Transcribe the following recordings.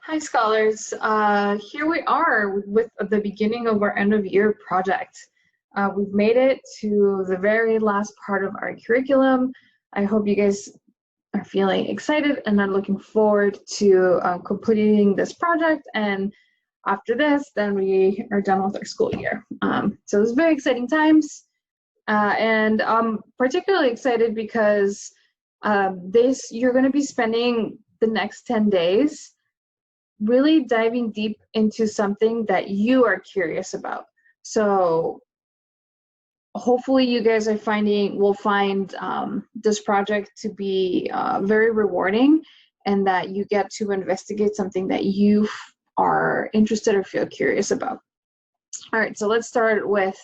Hi, scholars. Here we are with the beginning of our end of year project. We've made it to the very last part of our curriculum. I hope you guys are feeling excited and are looking forward to completing this project. And after this, then we are done with our school year. So it's very exciting times. And I'm particularly excited because you're going to be spending the next 10 days really diving deep into something that you are curious about. So hopefully you guys will find this project to be very rewarding, and that you get to investigate something that you are interested or feel curious about. All right, so let's start with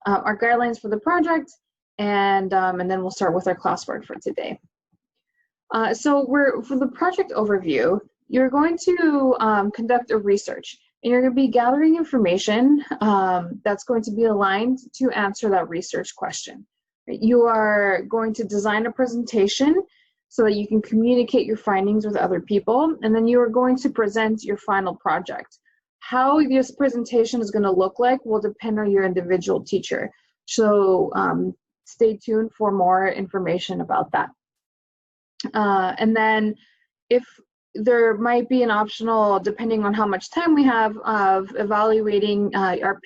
our guidelines for the project, and then we'll start with our classwork for today. So for the project overview, you're going to conduct a research, and you're going to be gathering information that's going to be aligned to answer that research question. You are going to design a presentation so that you can communicate your findings with other people, and then you are going to present your final project. How this presentation is going to look like will depend on your individual teacher. So stay tuned for more information about that. And then if there might be an optional, depending on how much time we have, of evaluating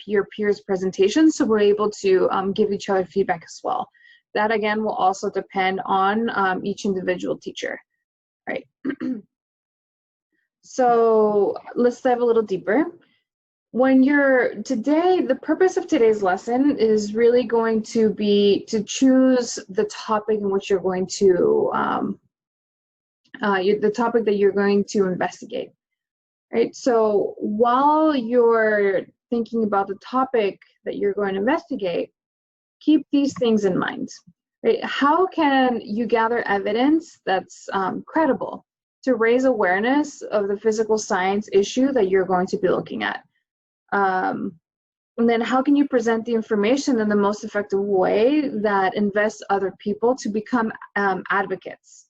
your peers' presentations, so we're able to give each other feedback as well. That again will also depend on each individual teacher, right? So let's dive a little deeper. The purpose of today's lesson is really going to be to choose the topic in which you're going to the topic that you're going to investigate, right? So while you're thinking about the topic that you're going to investigate, keep these things in mind, right? How can you gather evidence that's credible to raise awareness of the physical science issue that you're going to be looking at? And then how can you present the information in the most effective way that invests other people to become advocates?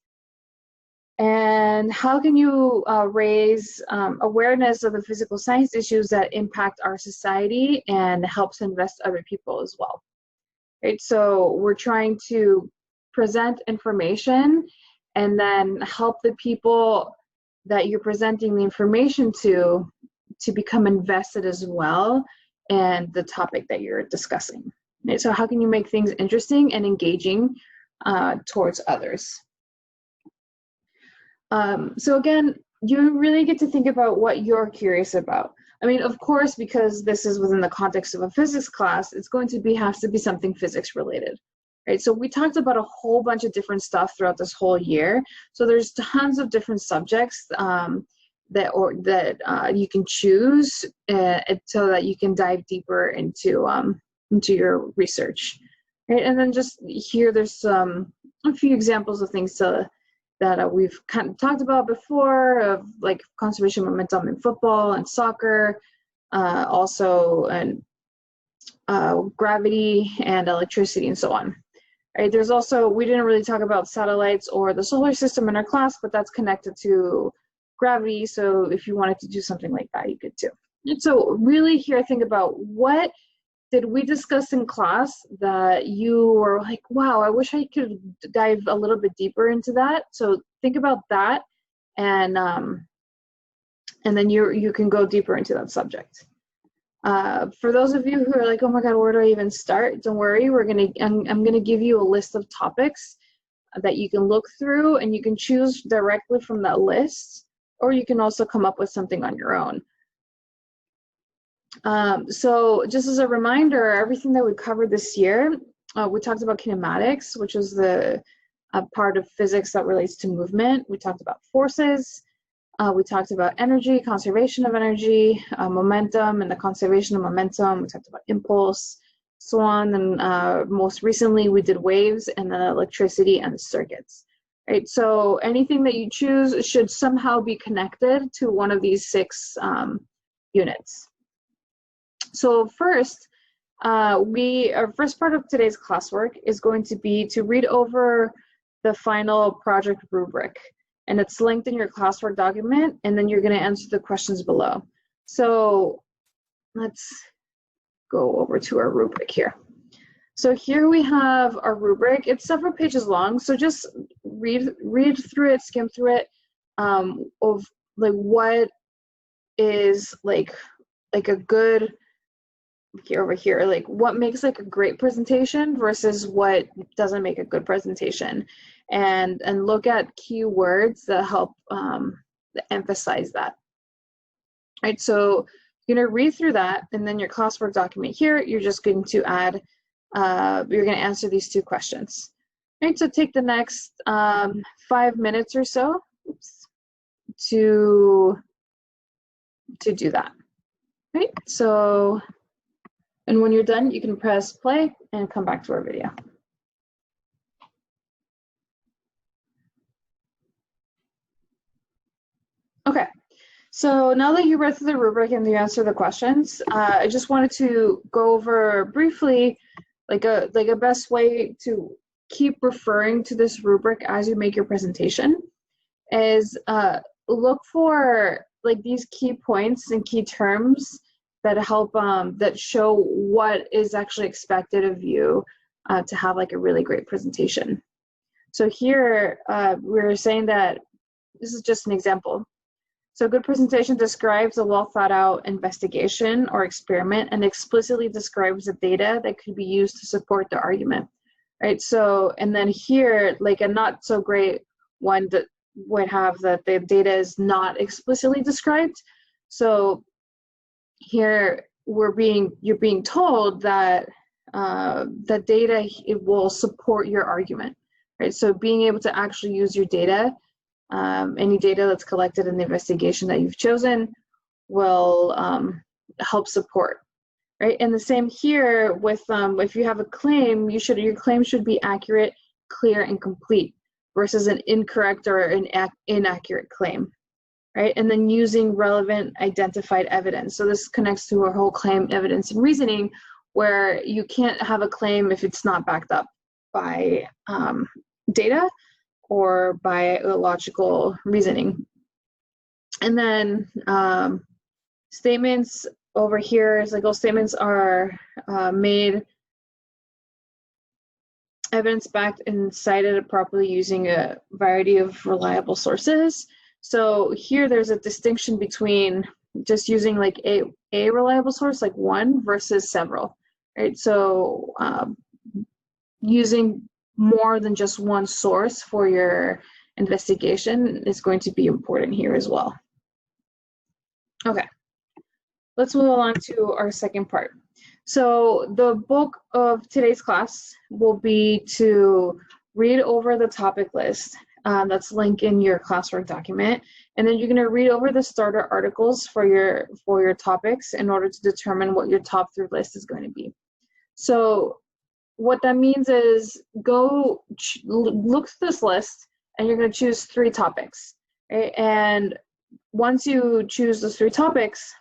And how can you raise awareness of the physical science issues that impact our society and helps invest other people as well? Right, so we're trying to present information and then help the people that you're presenting the information to become invested as well in the topic that you're discussing. Right, so how can you make things interesting and engaging towards others? So again, you really get to think about what you're curious about. I mean, of course, because this is within the context of a physics class, it's going to have to be something physics related, right? So we talked about a whole bunch of different stuff throughout this whole year. So there's tons of different subjects that you can choose so that you can dive deeper into your research, right? And then just here, there's a few examples of things that we've kind of talked about before, of like conservation momentum in football and soccer, also gravity and electricity and so on. Right? There's also, we didn't really talk about satellites or the solar system in our class, but that's connected to gravity. So if you wanted to do something like that, you could too. And so really here, think about what did we discuss in class that you were like, wow, I wish I could dive a little bit deeper into that. So think about that, and then you can go deeper into that subject. For those of you who are like, oh my God, where do I even start? Don't worry, I'm gonna give you a list of topics that you can look through, and you can choose directly from that list, or you can also come up with something on your own. So just as a reminder, everything that we covered this year, we talked about kinematics, which is the part of physics that relates to movement. We talked about forces. We talked about energy, conservation of energy, momentum and the conservation of momentum. We talked about impulse, so on. And most recently, we did waves and then electricity and circuits. Right. So anything that you choose should somehow be connected to one of these 6 units. So first, our first part of today's classwork is going to be to read over the final project rubric. and it's linked in your classwork document, and then you're going to answer the questions below. So let's go over to our rubric here. So here we have our rubric. It's several pages long, so just read through it, skim through it, of like what is like a good, over here, like what makes like a great presentation versus what doesn't make a good presentation, and look at keywords that help emphasize that. Right, so you're going to read through that, and then your classwork document here, you're just going to add, you're going to answer these 2 questions. Right, so take the next 5 minutes or so to do that. Right, so, and when you're done, you can press play and come back to our video. Okay, so now that you read through the rubric and you answered the questions, I just wanted to go over briefly like a best way to keep referring to this rubric as you make your presentation is look for like these key points and key terms that help that show what is actually expected of you to have like a really great presentation. So here we're saying that this is just an example. So a good presentation describes a well thought out investigation or experiment and explicitly describes the data that could be used to support the argument, right? So, and then here, like a not so great one that would have that the data is not explicitly described. So here you're being told that the data, it will support your argument, right? So being able to actually use your data, any data that's collected in the investigation that you've chosen will help support, right? And the same here with if you have a claim, your claim should be accurate, clear, and complete versus an incorrect or an inaccurate claim, right? And then using relevant identified evidence. So this connects to our whole claim, evidence, and reasoning, where you can't have a claim if it's not backed up by data or by logical reasoning. And then statements over here, legal statements are made evidence-backed and cited properly using a variety of reliable sources. So here there's a distinction between just using like a reliable source, like one, versus several, right? So using more than just one source for your investigation is going to be important here as well. Okay, let's move along to our second part. So the bulk of today's class will be to read over the topic list that's linked in your classwork document, and then you're going to read over the starter articles for your topics in order to determine what your top 3 list is going to be. So what that means is go look through this list, and you're going to choose 3 topics, right? And once you choose those 3 topics,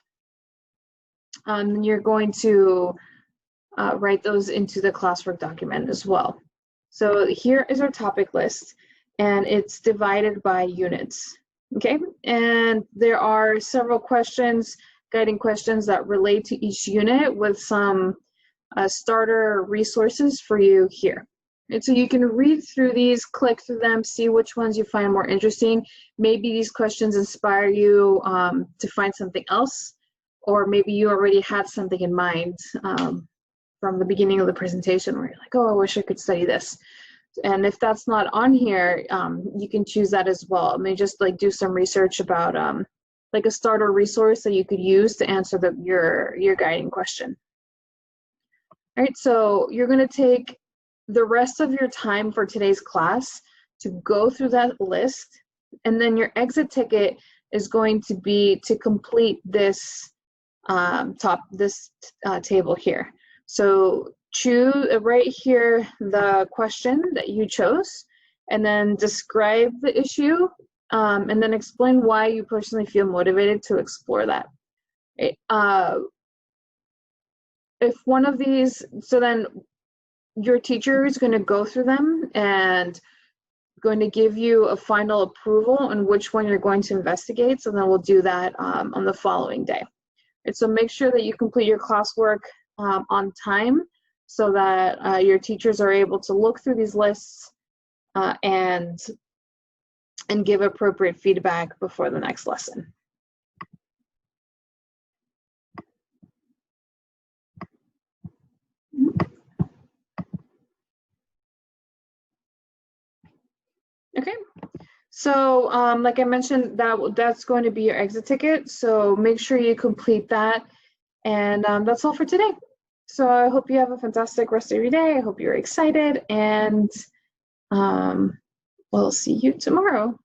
you're going to write those into the classwork document as well. So here is our topic list, and it's divided by units, okay? And there are several questions, guiding questions that relate to each unit with some starter resources for you here. And so you can read through these, click through them, see which ones you find more interesting. Maybe these questions inspire you to find something else, or maybe you already had something in mind from the beginning of the presentation where you're like, oh, I wish I could study this. And if that's not on here, you can choose that as well. I mean, just like do some research about like a starter resource that you could use to answer your guiding question. All right, so you're going to take the rest of your time for today's class to go through that list, and then your exit ticket is going to be to complete this table here. So choose right here the question that you chose, and then describe the issue, and then explain why you personally feel motivated to explore that. If one of these, so then your teacher is going to go through them and going to give you a final approval on which one you're going to investigate. So then we'll do that on the following day. And so make sure that you complete your classwork on time so that your teachers are able to look through these lists and give appropriate feedback before the next lesson. Okay, so like I mentioned, that's going to be your exit ticket. So make sure you complete that. And that's all for today. So I hope you have a fantastic rest of your day. I hope you're excited, and we'll see you tomorrow.